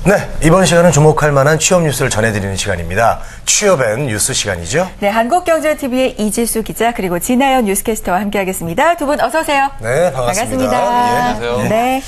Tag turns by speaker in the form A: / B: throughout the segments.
A: 네, 이번 시간은 주목할 만한 취업 뉴스를 전해드리는 시간입니다. 취업엔 뉴스 시간이죠.
B: 네, 한국경제TV의 이지수 기자 그리고 진아연 뉴스캐스터와 함께하겠습니다. 두 분 어서 오세요.
A: 네, 반갑습니다.
B: 반갑습니다.
A: 예.
C: 안녕하세요.
B: 네.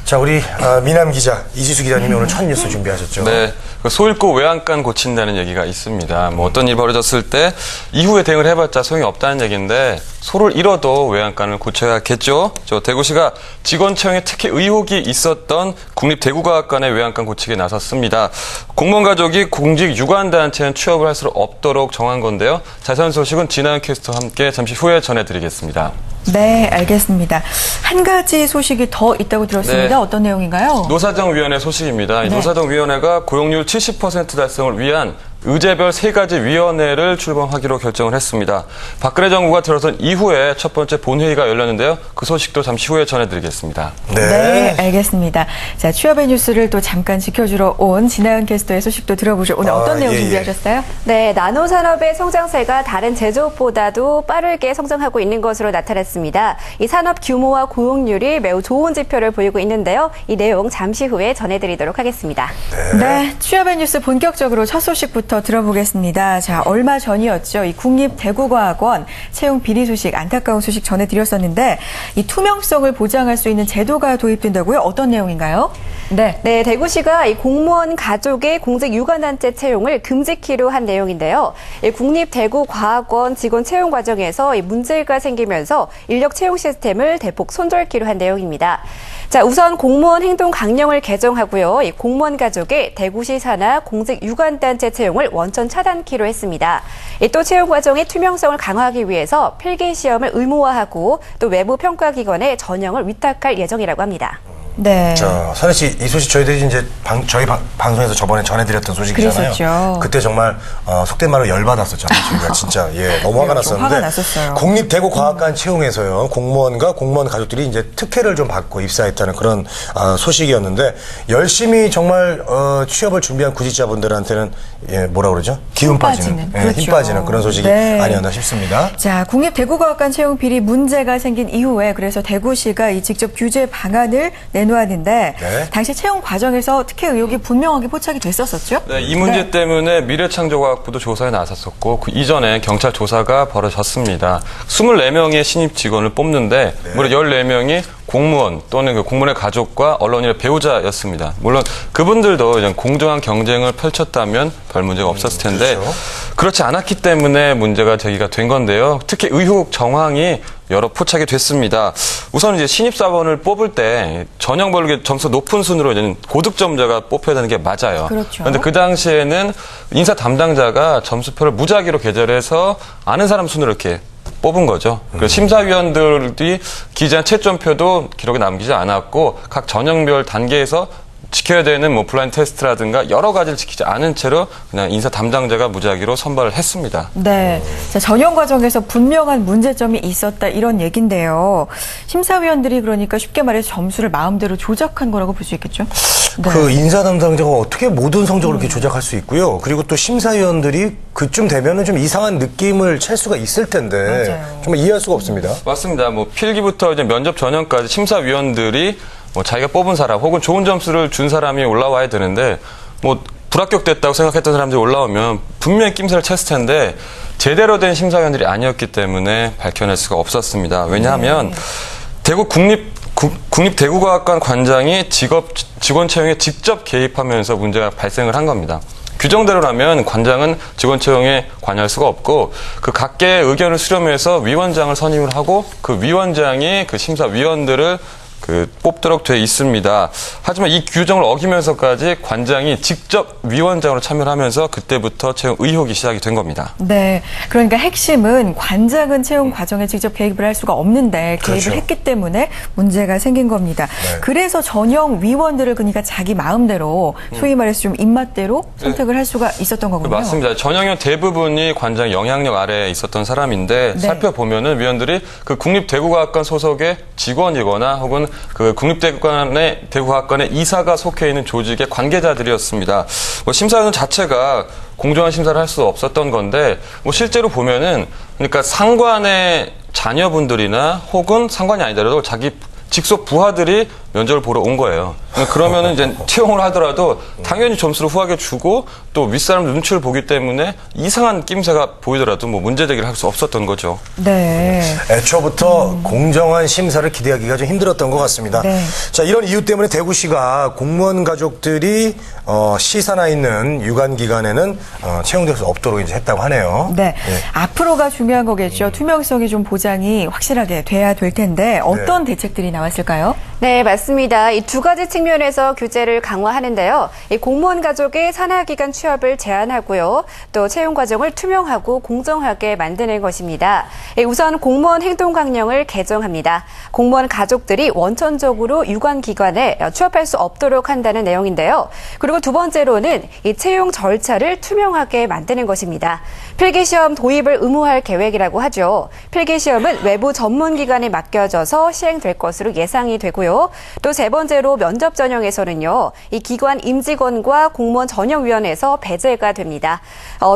A: 자, 우리 미남 기자 이지수 기자님이 오늘 첫 뉴스 준비하셨죠.
C: 네, 소잃고 외양간 고친다는 얘기가 있습니다. 뭐 어떤 일이 벌어졌을 때 이후에 대응을 해봤자 소용이 없다는 얘기인데 소를 잃어도 외양간을 고쳐야겠죠. 저 대구시가 직원 채용에 특히 의혹이 있었던 국립대구과학관의 외양간 고치기에 나섰습니다. 공무원 가족이 공직 유관단체는 취업을 할 수 없도록 정한 건데요. 자세한 소식은 진아연 캐스터와 함께 잠시 후에 전해드리겠습니다.
B: 네, 알겠습니다. 한 가지 소식이 더 있다고 들었습니다.
C: 네.
B: 어떤 내용인가요?
C: 노사정위원회 소식입니다.
B: 네.
C: 노사정위원회가 고용률 70% 달성을 위한 의제별 3가지 위원회를 출범하기로 결정을 했습니다. 박근혜 정부가 들어선 이후에 첫 번째 본회의가 열렸는데요. 그 소식도 잠시 후에 전해드리겠습니다.
B: 네, 알겠습니다. 자, 취업의 뉴스를 또 잠깐 지켜주러 온 진아연 캐스터의 소식도 들어보죠. 오늘 어떤 내용 준비하셨어요?
D: 네, 나노산업의 성장세가 다른 제조업보다도 빠르게 성장하고 있는 것으로 나타났습니다. 이 산업 규모와 고용률이 매우 좋은 지표를 보이고 있는데요. 이 내용 잠시 후에 전해드리도록 하겠습니다.
B: 네, 취업의 뉴스 본격적으로 첫 소식부터 들어보겠습니다. 자, 얼마 전이었죠. 이 국립대구과학원 채용 비리 소식, 안타까운 소식 전해드렸었는데 이 투명성을 보장할 수 있는 제도가 도입된다고요? 어떤 내용인가요?
D: 네, 대구시가 이 공무원 가족의 공직 유관단체 채용을 금지키로 한 내용인데요. 이 국립대구과학원 직원 채용 과정에서 이 문제가 생기면서 인력 채용 시스템을 대폭 손절키로 한 내용입니다. 자, 우선 공무원 행동 강령을 개정하고요. 이 공무원 가족의 대구시 산하 공직 유관단체 채용을 원천 차단키로 했습니다. 또 채용 과정의 투명성을 강화하기 위해서 필기 시험을 의무화하고 또 외부 평가기관에 전형을 위탁할 예정이라고 합니다.
B: 네.
A: 자, 선혜 씨, 이 소식 저희들이 이제 저희 방송에서 저번에 전해드렸던 소식이잖아요.
B: 그랬었죠.
A: 그때 정말 속된 말로 열받았었잖아요. 저희가 진짜 너무 화가 났었는데.
B: 화가 났었어요.
A: 국립대구과학관 채용에서요, 공무원과 공무원 가족들이 이제 특혜를 좀 받고 입사했다는 그런 소식이었는데 열심히 정말 취업을 준비한 구직자분들한테는 뭐라 그러죠? 기운 빠지는,
B: 그렇죠.
A: 힘 빠지는 그런 소식이 아니었나 싶습니다.
B: 자, 국립대구과학관 채용 비리 문제가 생긴 이후에 그래서 대구시가 이 직접 규제 방안을 내놓았는데 당시 채용 과정에서 특혜 의혹이 분명하게 포착이 됐었었죠?
C: 네, 이 문제 때문에 미래창조과학부도 조사에 나섰었고 그 이전에 경찰 조사가 벌어졌습니다. 24명의 신입 직원을 뽑는데 무려 14명이 공무원 또는 그 공무원의 가족과 언론인의 배우자였습니다. 물론 그분들도 공정한 경쟁을 펼쳤다면 별 문제가 없었을 텐데 그렇지 않았기 때문에 문제가 제기가 된 건데요. 특히 의혹 정황이 여러 포착이 됐습니다. 우선 이제 신입사원을 뽑을 때 전형별로 점수 높은 순으로 이제 고득점자가 뽑혀야 되는 게 맞아요.
B: 그렇죠.
C: 그런데 그 당시에는 인사 담당자가 점수표를 무작위로 개설해서 아는 사람 순으로 이렇게 뽑은 거죠. 그 심사위원들이 기재한 채점표도 기록에 남기지 않았고 각 전형별 단계에서 지켜야 되는 블라인드 테스트라든가 여러 가지를 지키지 않은 채로 그냥 인사 담당자가 무작위로 선발을 했습니다.
B: 네. 자, 전형 과정에서 분명한 문제점이 있었다 이런 얘기인데요. 심사위원들이 그러니까 쉽게 말해서 점수를 마음대로 조작한 거라고 볼 수 있겠죠? 네.
A: 그 인사 담당자가 어떻게 모든 성적을 이렇게 조작할 수 있고요. 그리고 또 심사위원들이 그쯤 되면은 좀 이상한 느낌을 챌 수가 있을 텐데
B: 맞아요.
A: 정말 이해할 수가 없습니다.
C: 맞습니다. 필기부터 이제 면접 전형까지 심사위원들이 자기가 뽑은 사람 혹은 좋은 점수를 준 사람이 올라와야 되는데 불합격됐다고 생각했던 사람들이 올라오면 분명히 낌새를 쳤을 텐데 제대로 된 심사위원들이 아니었기 때문에 밝혀낼 수가 없었습니다. 왜냐하면 대구 국립대구과학관 관장이 직원 채용에 직접 개입하면서 문제가 발생을 한 겁니다. 규정대로라면 관장은 직원 채용에 관여할 수가 없고 그 각계의 의견을 수렴해서 위원장을 선임을 하고 그 위원장이 그 심사위원들을 뽑도록 돼 있습니다. 하지만 이 규정을 어기면서까지 관장이 직접 위원장으로 참여를 하면서 그때부터 채용 의혹이 시작이 된 겁니다.
B: 네. 그러니까 핵심은 관장은 채용 과정에 직접 개입을 할 수가 없는데 개입을 했기 때문에 문제가 생긴 겁니다. 네. 그래서 전형 위원들을 그러니까 자기 마음대로 소위 말해서 좀 입맛대로 선택을 할 수가 있었던 거군요.
C: 맞습니다. 전형위원 대부분이 관장 영향력 아래에 있었던 사람인데 살펴보면은 위원들이 그 국립대구과학관 소속의 직원이거나 혹은 그 국립대구과학관의 이사가 속해 있는 조직의 관계자들이었습니다. 심사위원 자체가 공정한 심사를 할 수 없었던 건데 실제로 보면은 그러니까 상관의 자녀분들이나 혹은 상관이 아니더라도 자기 직속 부하들이 면접을 보러 온 거예요. 그러면은 이제 채용을 하더라도 당연히 점수를 후하게 주고 또 윗사람 눈치를 보기 때문에 이상한 낌새가 보이더라도 뭐 문제제기를 할 수 없었던 거죠.
B: 네.
A: 애초부터 공정한 심사를 기대하기가 좀 힘들었던 것 같습니다.
B: 네.
A: 자, 이런 이유 때문에 대구시가 공무원 가족들이 시사나 있는 유관기관에는 채용될 수 없도록 이제 했다고 하네요.
B: 네. 앞으로가 중요한 거겠죠. 투명성이 좀 보장이 확실하게 돼야 될 텐데 어떤 대책들이 나왔을까요?
D: 네, 맞습니다. 이 두 가지 측면에서 규제를 강화하는데요. 이 공무원 가족의 산하기관 취업을 제한하고요. 또 채용 과정을 투명하고 공정하게 만드는 것입니다. 우선 공무원 행동강령을 개정합니다. 공무원 가족들이 원천적으로 유관기관에 취업할 수 없도록 한다는 내용인데요. 그리고 두 번째로는 이 채용 절차를 투명하게 만드는 것입니다. 필기시험 도입을 의무화할 계획이라고 하죠. 필기시험은 외부 전문기관에 맡겨져서 시행될 것으로 예상이 되고요. 또 세 번째로 면접 전형에서는요. 이 기관 임직원과 공무원 전형위원회에서 배제가 됩니다.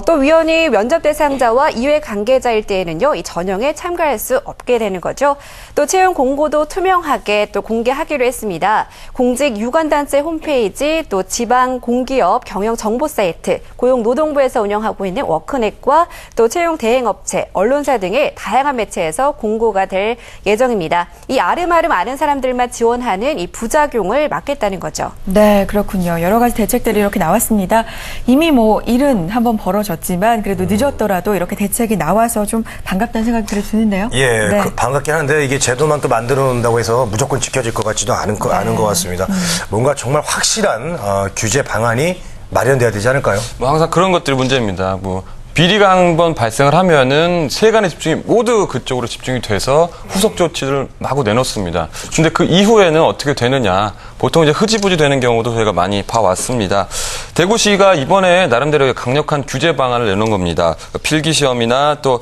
D: 또 위원이 면접 대상자와 이외 관계자일 때에는요. 이 전형에 참가할 수 없게 되는 거죠. 또 채용 공고도 투명하게 또 공개하기로 했습니다. 공직 유관단체 홈페이지 또 지방 공기업 경영 정보 사이트, 고용노동부에서 운영하고 있는 워크넷과 또 채용 대행업체, 언론사 등의 다양한 매체에서 공고가 될 예정입니다. 이 아름아름 아는 사람들만 지원하는 이 부작용을 막겠다는 거죠.
B: 네, 그렇군요. 여러 가지 대책들이 이렇게 나왔습니다. 이미 뭐 일은 한번 벌어졌지만 그래도 늦었더라도 이렇게 대책이 나와서 좀 반갑다는 생각이 드는데요.
A: 예,
B: 네.
A: 반갑긴 한데 이게 제도만 또 만들어 놓는다고 해서 무조건 지켜질 것 같지도 않은 것 같습니다. 뭔가 정말 확실한 규제 방안이 마련돼야 되지 않을까요?
C: 뭐 항상 그런 것들이 문제입니다. 뭐 비리가 한번 발생을 하면은 세간의 집중이 모두 그쪽으로 집중이 돼서 후속 조치를 마구 내놓습니다. 근데 그 이후에는 어떻게 되느냐. 보통 이제 흐지부지 되는 경우도 저희가 많이 봐왔습니다. 대구시가 이번에 나름대로 강력한 규제 방안을 내놓은 겁니다. 필기시험이나 또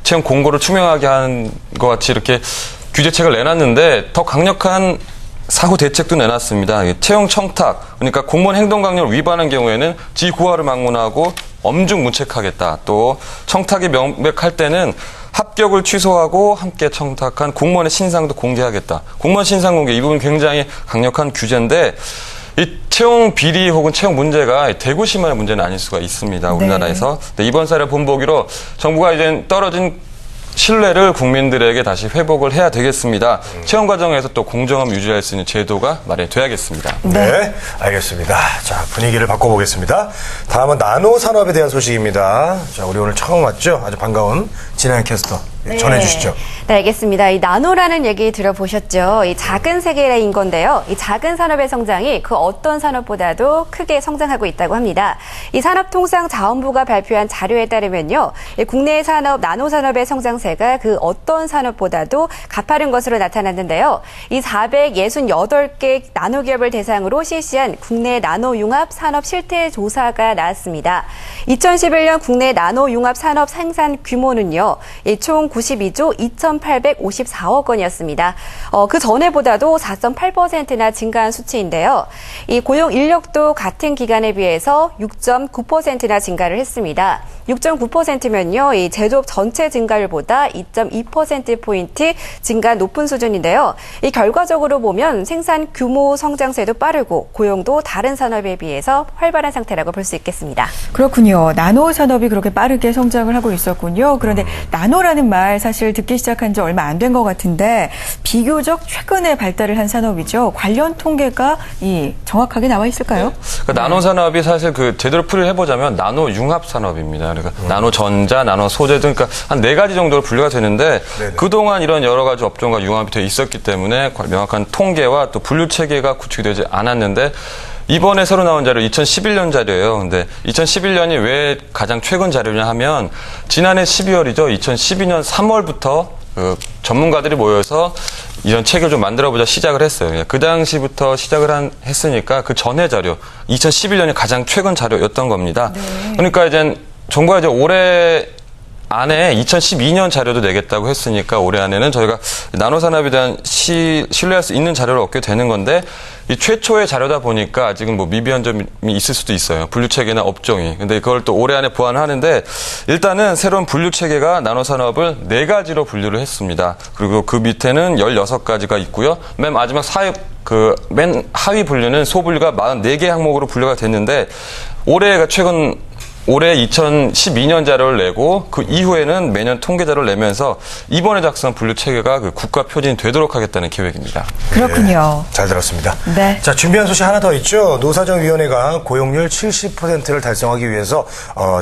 C: 채용 공고를 투명하게 하는 것 같이 이렇게 규제책을 내놨는데 더 강력한 사후 대책도 내놨습니다. 채용 청탁, 그러니까 공무원 행동강령을 위반한 경우에는 지구화를 막론하고 엄중 문책하겠다. 또 청탁이 명백할 때는 합격을 취소하고 함께 청탁한 공무원의 신상도 공개하겠다. 공무원 신상 공개 이 부분 굉장히 강력한 규제인데 이 채용 비리 혹은 채용 문제가 대구시만의 문제는 아닐 수가 있습니다. 우리나라에서. 네. 이번 사례 본보기로 정부가 이제 떨어진 신뢰를 국민들에게 다시 회복을 해야 되겠습니다. 채용 과정에서 또 공정함 유지할 수 있는 제도가 마련돼야겠습니다.
A: 네, 알겠습니다. 자, 분위기를 바꿔보겠습니다. 다음은 나노 산업에 대한 소식입니다. 자, 우리 오늘 처음 왔죠? 아주 반가운 진행 캐스터 전해주시죠.
D: 네, 알겠습니다. 이 나노라는 얘기 들어보셨죠? 이 작은 세계인 건데요. 이 작은 산업의 성장이 그 어떤 산업보다도 크게 성장하고 있다고 합니다. 이 산업통상자원부가 발표한 자료에 따르면요. 이 국내 산업, 나노 산업의 성장세가 그 어떤 산업보다도 가파른 것으로 나타났는데요. 이 468개 나노 기업을 대상으로 실시한 국내 나노 융합 산업 실태 조사가 나왔습니다. 2011년 국내 나노 융합 산업 생산 규모는요. 총 92조 2,854억 원이었습니다. 그 전에보다도 4.8%나 증가한 수치인데요. 이 고용 인력도 같은 기간에 비해서 6.9%나 증가를 했습니다. 6.9%면요, 이 제조업 전체 증가율보다 2.2%포인트 증가 높은 수준인데요. 이 결과적으로 보면 생산 규모 성장세도 빠르고 고용도 다른 산업에 비해서 활발한 상태라고 볼 수 있겠습니다.
B: 그렇군요. 나노 산업이 그렇게 빠르게 성장을 하고 있었군요. 그런데 나노라는 말 사실 듣기 시작한 지 얼마 안 된 것 같은데 비교적 최근에 발달을 한 산업이죠. 관련 통계가 정확하게 나와 있을까요?
C: 그러니까 나노 산업이 사실 제대로 풀이를 해보자면 나노 융합 산업입니다. 그러니까 나노 전자, 나노 소재 등 그러니까 한 4가지 정도로 분류가 되는데 그동안 이런 여러 가지 업종과 융합이 돼 있었기 때문에 명확한 통계와 또 분류 체계가 구축이 되지 않았는데 이번에 새로 나온 자료 2011년 자료예요. 근데 2011년이 왜 가장 최근 자료냐 하면 지난해 12월이죠. 2012년 3월부터 전문가들이 모여서 이런 책을 좀 만들어보자 시작을 했어요. 그 당시부터 시작을 했으니까 그 전에 자료 2011년이 가장 최근 자료였던 겁니다. 네. 그러니까 이제 정부가 이제 올해 안에 2012년 자료도 내겠다고 했으니까 올해 안에는 저희가 나노산업에 대한 신뢰할 수 있는 자료를 얻게 되는 건데 이 최초의 자료다 보니까 아직은 뭐 미비한 점이 있을 수도 있어요. 분류체계나 업종이. 근데 그걸 또 올해 안에 보완을 하는데 일단은 새로운 분류체계가 나노산업을 4가지로 분류를 했습니다. 그리고 그 밑에는 16가지가 있고요. 맨 마지막 맨 하위 분류는 소분류가 44개 항목으로 분류가 됐는데 올해 2012년 자료를 내고 그 이후에는 매년 통계 자료를 내면서 이번에 작성한 분류 체계가 그 국가 표준이 되도록 하겠다는 계획입니다.
B: 그렇군요.
A: 네, 잘 들었습니다.
B: 네.
A: 자, 준비한 소식 하나 더 있죠. 노사정위원회가 고용률 70%를 달성하기 위해서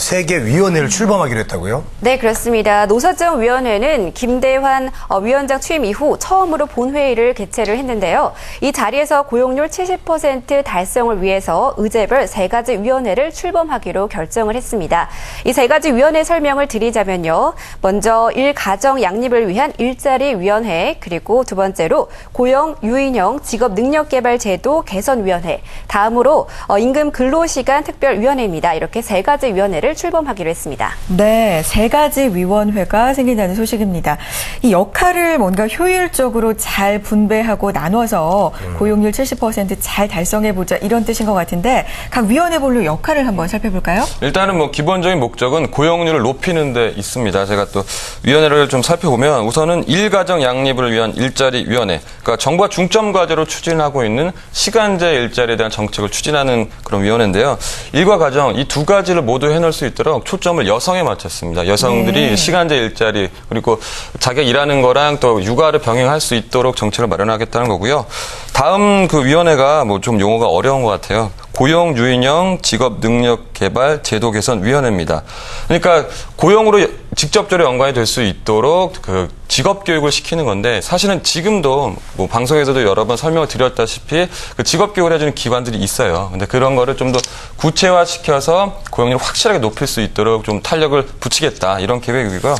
A: 세계 위원회를 출범하기로 했다고요?
D: 네, 그렇습니다. 노사정위원회는 김대환 위원장 취임 이후 처음으로 본회의를 개최를 했는데요. 이 자리에서 고용률 70% 달성을 위해서 의제별 3가지 위원회를 출범하기로 결정을 했습니다. 이 3가지 위원회 설명을 드리자면요. 먼저 일가정 양립을 위한 일자리위원회, 그리고 두 번째로 고용 유인형 직업 능력개발 제도 개선위원회, 다음으로 임금 근로시간 특별위원회입니다. 이렇게 3가지 위원회를 출범하기로 했습니다.
B: 네, 3가지 위원회가 생긴다는 소식입니다. 이 역할을 뭔가 효율적으로 잘 분배하고 나눠서 고용률 70% 잘 달성해보자 이런 뜻인 것 같은데 각 위원회별로 역할을 한번 살펴볼까요?
C: 일단은 뭐 기본적인 목적은 고용률을 높이는 데 있습니다. 제가 또 위원회를 좀 살펴보면 우선은 일가정 양립을 위한 일자리위원회, 그러니까 정부가 중점 과제로 추진하고 있는 시간제 일자리에 대한 정책을 추진하는 그런 위원회인데요. 일과 가정 이 2가지를 모두 해낼 수 있도록 초점을 여성에 맞췄습니다. 여성들이 시간제 일자리 그리고 자기가 일하는 거랑 또 육아를 병행할 수 있도록 정책을 마련하겠다는 거고요. 다음 그 위원회가 뭐 좀 용어가 어려운 것 같아요. 고용 유인형 직업 능력 개발 제도 개선 위원회입니다. 그러니까 고용으로 직접적으로 연관이 될 수 있도록 그 직업 교육을 시키는 건데 사실은 지금도 뭐 방송에서도 여러 번 설명을 드렸다시피 그 직업 교육을 해주는 기관들이 있어요. 근데 그런 거를 좀 더 구체화시켜서 고용률을 확실하게 높일 수 있도록 좀 탄력을 붙이겠다 이런 계획이고요.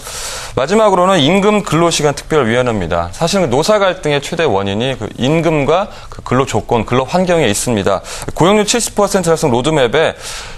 C: 마지막으로는 임금 근로시간 특별위원회입니다. 사실은 노사 갈등의 최대 원인이 그 임금과 그 근로 조건, 근로 환경에 있습니다. 고용률 70% 달성 로드맵에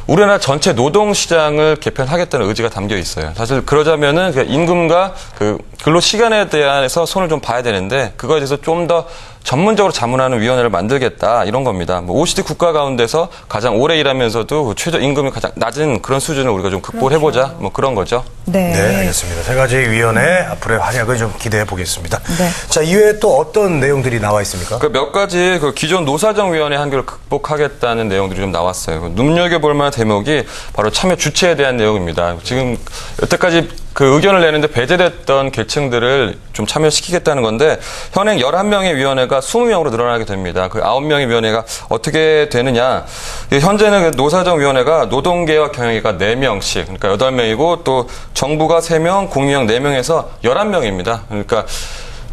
C: 우리나라 전체 노동시장을 개편하겠다는 의지가 담겨 있어요. 사실 그러자면은 그 임금과 그 근로 시간에 대해서 손을 좀 봐야 되는데 그거에 대해서 좀 더 전문적으로 자문하는 위원회를 만들겠다 이런 겁니다. 뭐 OECD 국가 가운데서 가장 오래 일하면서도 최저 임금이 가장 낮은 그런 수준을 우리가 좀 극복을 해보자 뭐 그런 거죠.
B: 네.
A: 네, 알겠습니다. 3가지 위원회 앞으로의 활약을 좀 기대해 보겠습니다.
B: 네.
A: 자, 이외에 또 어떤 내용들이 나와 있습니까?
C: 그 몇 가지 그 기존 노사정위원회 한계를 극복하겠다는 내용들이 좀 나왔어요. 눈여겨볼 만한 대목이 바로 참여 주체에 대한 내용입니다. 지금 여태까지 그 의견을 내는데 배제됐던 계층들을 좀 참여시키겠다는 건데 현행 11명의 위원회가 20명으로 늘어나게 됩니다. 그 9명의 위원회가 어떻게 되느냐. 현재는 그 노사정위원회가 노동계와 경영계가 4명씩, 그러니까 8명이고 또 정부가 3명, 공유형 4명에서 11명입니다. 그러니까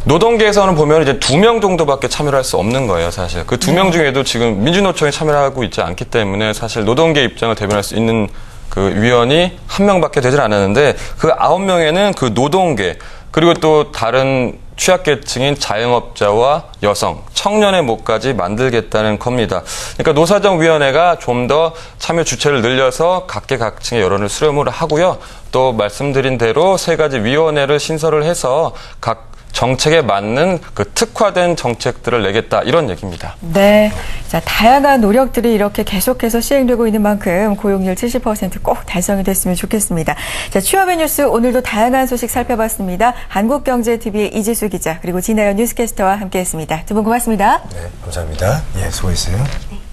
C: 노동계에서는 보면 이제 2명 정도밖에 참여를 할 수 없는 거예요, 사실. 그 2명 중에도 지금 민주노총이 참여를 하고 있지 않기 때문에 사실 노동계 입장을 대변할 수 있는 그 위원이 1명밖에 되질 않았는데 그 9명에는 그 노동계 그리고 또 다른 취약계층인 자영업자와 여성, 청년의 목까지 만들겠다는 겁니다. 그러니까 노사정위원회가 좀 더 참여 주체를 늘려서 각계각층의 여론을 수렴을 하고요. 또 말씀드린 대로 3가지 위원회를 신설을 해서 각 정책에 맞는 그 특화된 정책들을 내겠다 이런 얘기입니다.
B: 네, 자 다양한 노력들이 이렇게 계속해서 시행되고 있는 만큼 고용률 70% 꼭 달성이 됐으면 좋겠습니다. 자 취업의 뉴스 오늘도 다양한 소식 살펴봤습니다. 한국경제TV의 이지수 기자 그리고 진아연 뉴스캐스터와 함께했습니다. 두 분 고맙습니다.
A: 네, 감사합니다. 예, 수고했어요.
D: 네.